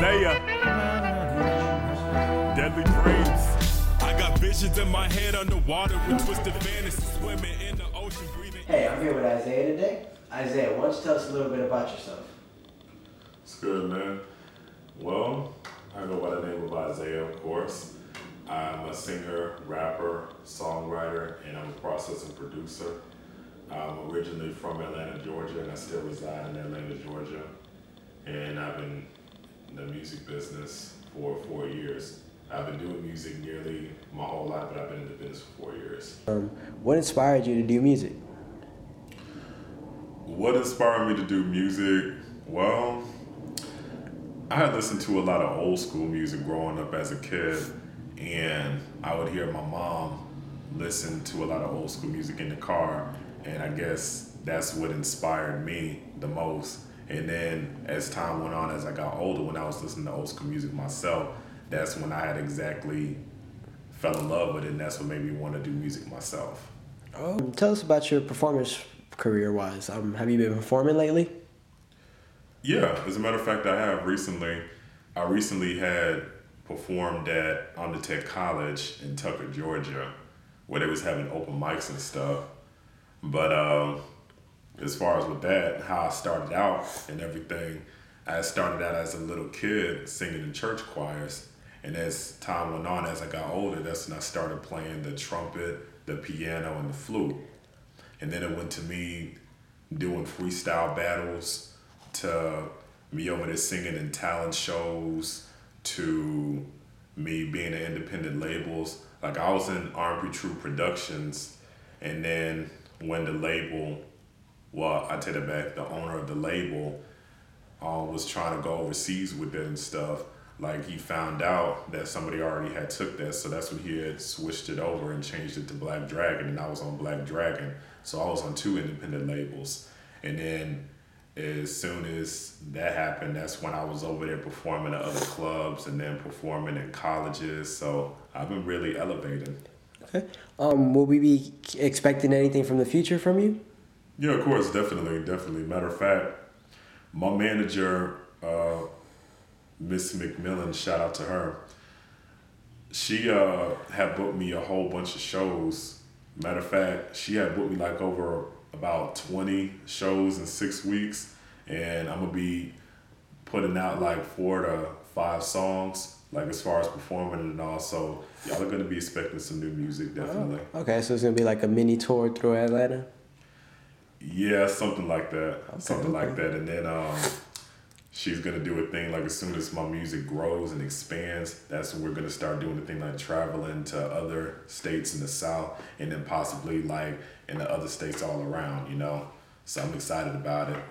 I-zayah. Deadly dreams. I got visions in my head underwater with twisted fantasies, swimming in the ocean, breathing. Hey, I'm here with I-zayah today. I-zayah, why don't you tell us a little bit about yourself? It's good, man. Well, I go by the name of I-zayah, of course. I'm a singer, rapper, songwriter, and I'm a processing producer. I'm originally from Atlanta, Georgia, and I still reside in Atlanta, Georgia. And I've been in the music business for 4 years. I've been doing music nearly my whole life, but I've been in the business for 4 years. What inspired you to do music? What inspired me to do music? Well, I had listened to a lot of old school music growing up as a kid, and I would hear my mom listen to a lot of old school music in the car, and I guess that's what inspired me the most. And then as time went on, as I got older, when I was listening to old school music myself, that's when I had exactly fell in love with it, and that's what made me want to do music myself. Tell us about your performance career-wise. Have you been performing lately? Yeah, as a matter of fact, I have recently. I recently had performed at Undertech College in Tucker, Georgia, where they was having open mics and stuff. But as far as with that, how I started out and everything, I started out as a little kid singing in church choirs. And as time went on, as I got older, that's when I started playing the trumpet, the piano, and the flute. And then it went to me doing freestyle battles, to me over there singing in talent shows, to me being in independent labels. Like I was in R&B True Productions, and then when the label, well, I take it back, the owner of the label was trying to go overseas with it and stuff. Like he found out that somebody already had took that, so that's when he had switched it over and changed it to Black Dragon, and I was on Black Dragon. So I was on 2 independent labels. And then as soon as that happened, that's when I was over there performing at other clubs and then performing in colleges. So I've been really elevating. Okay. Will we be expecting anything from the future from you? Yeah, of course, definitely. Matter of fact, my manager, Miss McMillan, shout out to her. She had booked me a whole bunch of shows. Matter of fact, she had booked me like over about 20 shows in 6 weeks, and I'm gonna be putting out like 4 to 5 songs, like as far as performing and all. So y'all are gonna be expecting some new music, definitely. Oh, okay, so it's gonna be like a mini tour through Atlanta? Yeah, something like that. Like that. And then she's gonna do a thing like as soon as my music grows and expands, that's when we're gonna start doing the thing like traveling to other states in the South, and then possibly like in the other states all around, you know. So I'm excited about it.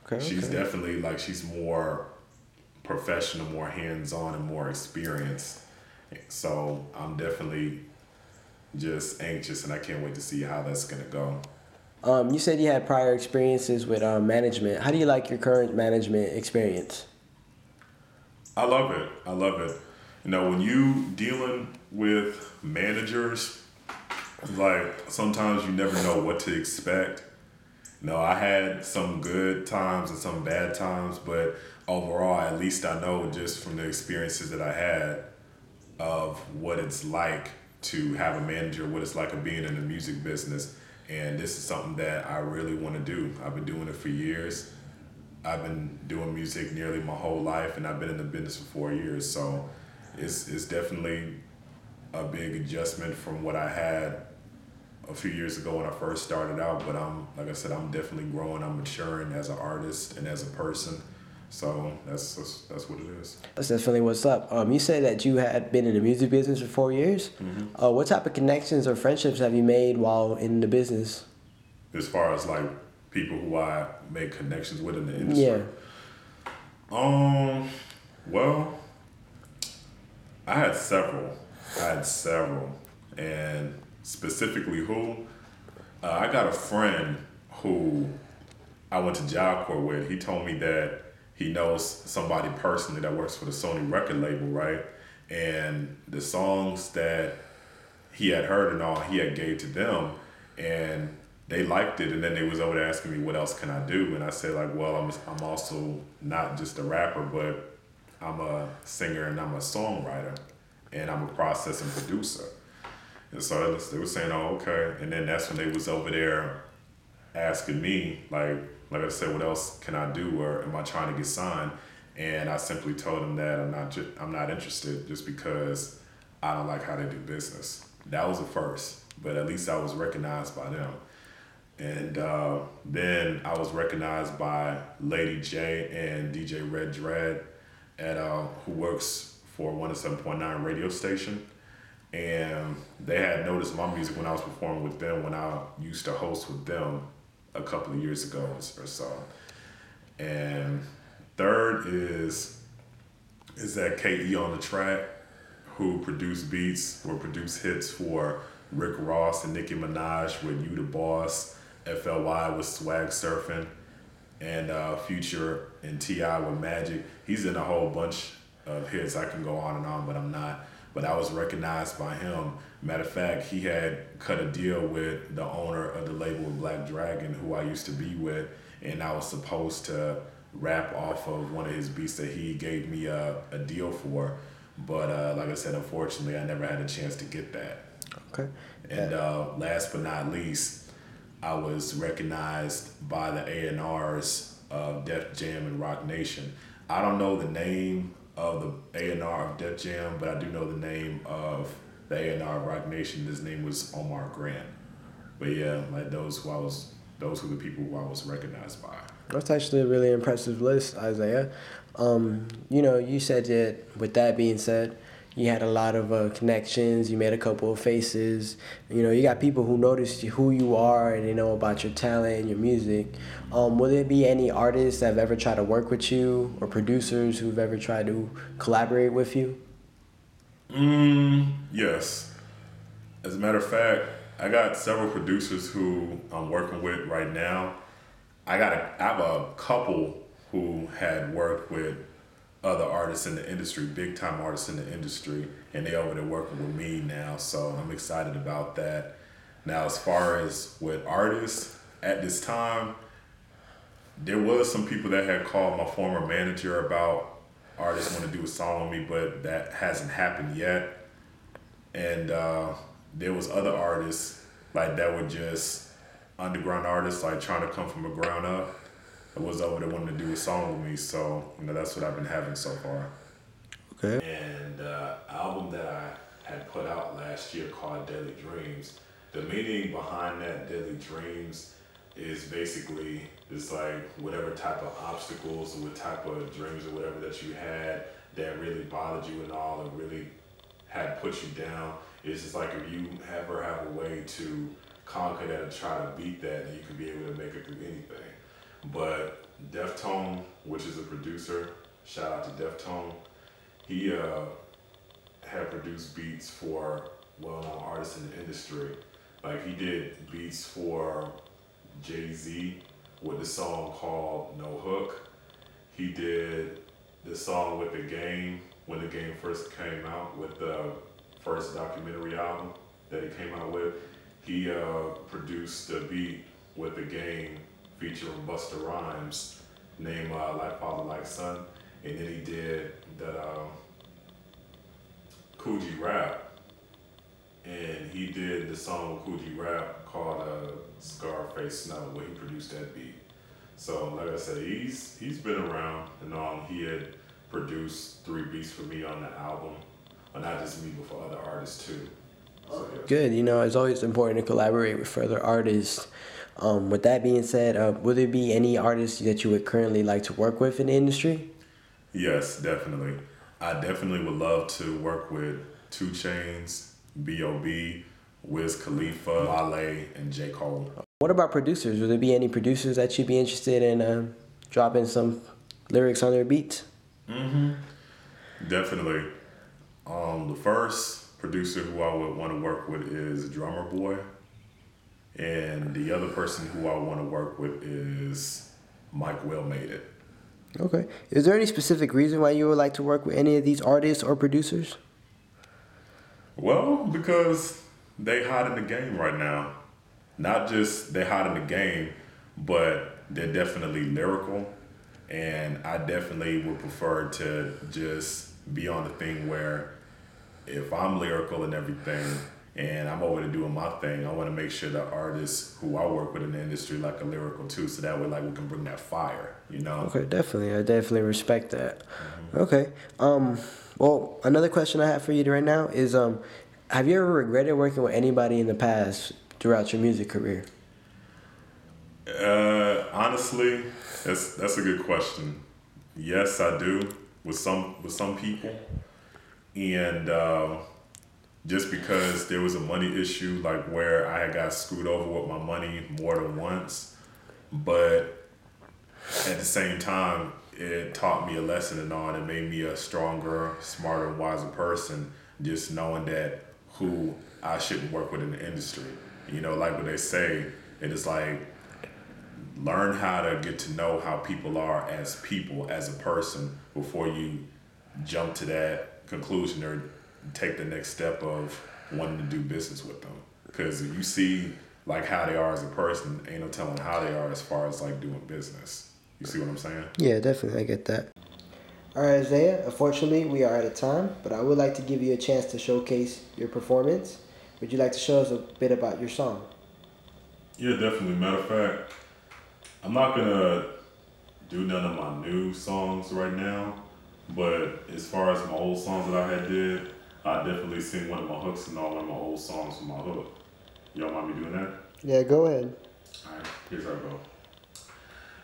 Okay. She's definitely like, she's more professional, more hands-on, and more experienced. So I'm definitely just anxious, and I can't wait to see how that's gonna go. You said you had prior experiences with management. How do you like your current management experience? I love it. You know, when you dealing with managers, like sometimes you never know what to expect. You know, I had some good times and some bad times, but overall, at least I know just from the experiences that I had of what it's like to have a manager, what it's like of being in the music business. And this is something that I really want to do. I've been doing it for years. I've been doing music nearly my whole life, and I've been in the business for 4 years. So it's definitely a big adjustment from what I had a few years ago when I first started out. But like I said, I'm definitely growing. I'm maturing as an artist and as a person. So that's what it is. That's definitely what's up. You said that you had been in the music business for 4 years. Mm-hmm. What type of connections or friendships have you made while in the business? As far as like people who I make connections with in the industry. Yeah. Well, I had several, and specifically who? I got a friend who I went to Job Corps with. He told me that he knows somebody personally that works for the Sony record label, right? And the songs that he had heard and all, he had gave to them, and they liked it. And then they was over there asking me, what else can I do? And I said, like, well, I'm also not just a rapper, but I'm a singer and I'm a songwriter and I'm a processing producer. And so they were saying, oh, okay. And then that's when they was over there asking me, like I said, what else can I do, or am I trying to get signed? And I simply told them that I'm not interested, just because I don't like how they do business. That was the first, but at least I was recognized by them. And then I was recognized by Lady J and DJ Red Dread, who works for 107.9 radio station. And they had noticed my music when I was performing with them, when I used to host with them a couple of years ago or so. And third is that KE on the track, who produced beats or produced hits for Rick Ross and Nicki Minaj with You the Boss, FLY with Swag Surfing, and Future and T.I. with Magic. He's in a whole bunch of hits. I can go on and on, but I'm not. But I was recognized by him. Matter of fact, he had cut a deal with the owner of the label Black Dragon, who I used to be with, and I was supposed to rap off of one of his beats that he gave me a deal for. But like I said, unfortunately, I never had a chance to get that. Okay. And last but not least, I was recognized by the A&Rs of Def Jam and Rock Nation. I don't know the name of the A&R of Def Jam, but I do know the name of the A&R of Rock Nation. His name was Omar Grant. But yeah, like those were the people who I was recognized by. That's actually a really impressive list, Isaiah. You said that with that being said, you had a lot of connections, you made a couple of faces. You got people who notice who you are and they know about your talent and your music. Will there be any artists that have ever tried to work with you, or producers who've ever tried to collaborate with you? Yes. As a matter of fact, I got several producers who I'm working with right now. I have a couple who had worked with other artists in the industry, big time artists in the industry, and they over there working with me now. So I'm excited about that. Now, as far as with artists at this time, there was some people that had called my former manager about artists want to do a song with me, but that hasn't happened yet. And there was other artists like that were just underground artists, like trying to come from the ground up. It was over there wanting to do a song with me, so that's what I've been having so far. Okay. And album that I had put out last year called Daily Dreams. The meaning behind that, Daily Dreams, is basically it's like whatever type of obstacles or what type of dreams or whatever that you had that really bothered you and all, and really had put you down. It's just like if you ever have a way to conquer that and try to beat that, then you can be able to make it through anything. But Deftone, which is a producer, shout out to Deftone, he had produced beats for well-known artists in the industry. Like he did beats for Jay-Z with the song called No Hook. He did the song with The Game when The Game first came out, with the first documentary album that he came out with. He produced a beat with The Game featuring Busta Rhymes named Like Father Like Son, and then he did that Coogee Rap, and he did the song with Coogee Rap called Scarface Snow, where he produced that beat. So like I said, he's been around, and he had produced 3 beats for me on the album, but not just me, but for other artists too. So, yeah. Good. It's always important to collaborate with further artists. With that being said, will there be any artists that you would currently like to work with in the industry? Yes, definitely. I definitely would love to work with 2 Chainz, B.O.B., Wiz Khalifa, Wale, and J. Cole. What about producers? Will there be any producers that you'd be interested in dropping some lyrics on their beats? Definitely. The first producer who I would want to work with is Drummer Boy. And the other person who I want to work with is Mike Will Made It. Okay. Is there any specific reason why you would like to work with any of these artists or producers? Well, because they hot in the game right now. Not just they hot in the game, but they're definitely lyrical. And I definitely would prefer to just be on the thing where if I'm lyrical and everything and I'm over to doing my thing, I want to make sure the artists who I work with in the industry like are lyrical too, so that way like we can bring that fire, you know? Okay, definitely. I definitely respect that. Okay. Well, another question I have for you right now is have you ever regretted working with anybody in the past throughout your music career? Honestly, that's a good question. Yes, I do with some people, and just because there was a money issue, like where I had got screwed over with my money more than once, but at the same time, it taught me a lesson and all, and it made me a stronger, smarter, wiser person. Just knowing that who I shouldn't work with in the industry. You know, like what they say, it is like learn how to get to know how people are as people, as a person, before you jump to that conclusion or take the next step of wanting to do business with them. Because if you see like how they are as a person, ain't no telling how they are as far as like doing business. You see what I'm saying? Yeah, definitely. I get that. All right, Isaiah, unfortunately, we are out of time, but I would like to give you a chance to showcase your performance. Would you like to show us a bit about your song? Yeah, definitely. Matter of fact, I'm not going to do none of my new songs right now, but as far as my old songs that I had did, I definitely sing one of my hooks and all one of my old songs with my hook. Y'all mind me doing that? Yeah, go ahead. All right, here's how it goes.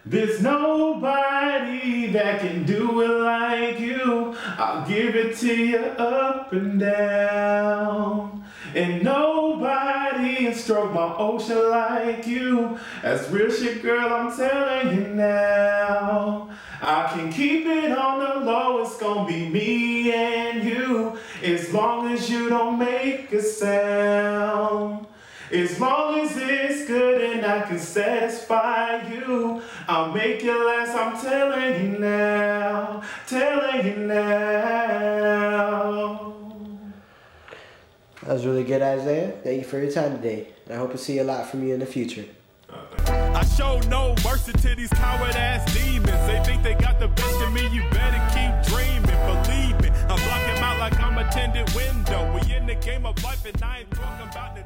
There's nobody that can do it like you. I'll give it to you up and down. And nobody can stroke my ocean like you. That's real shit, girl, I'm telling you now. I can keep it on the low, it's gonna be me and you. As long as you don't make a sound. As long as it's good and I can satisfy you, I'll make it last, I'm telling you now, telling you now. That was really good, Isaiah. Thank you for your time today. I hope to see a lot from you in the future. I show no mercy to these coward-ass demons. They think they got the best of me, you better keep dreaming. Believe me, I block them out like I'm a tinted window. We in the game of life and I ain't talking about the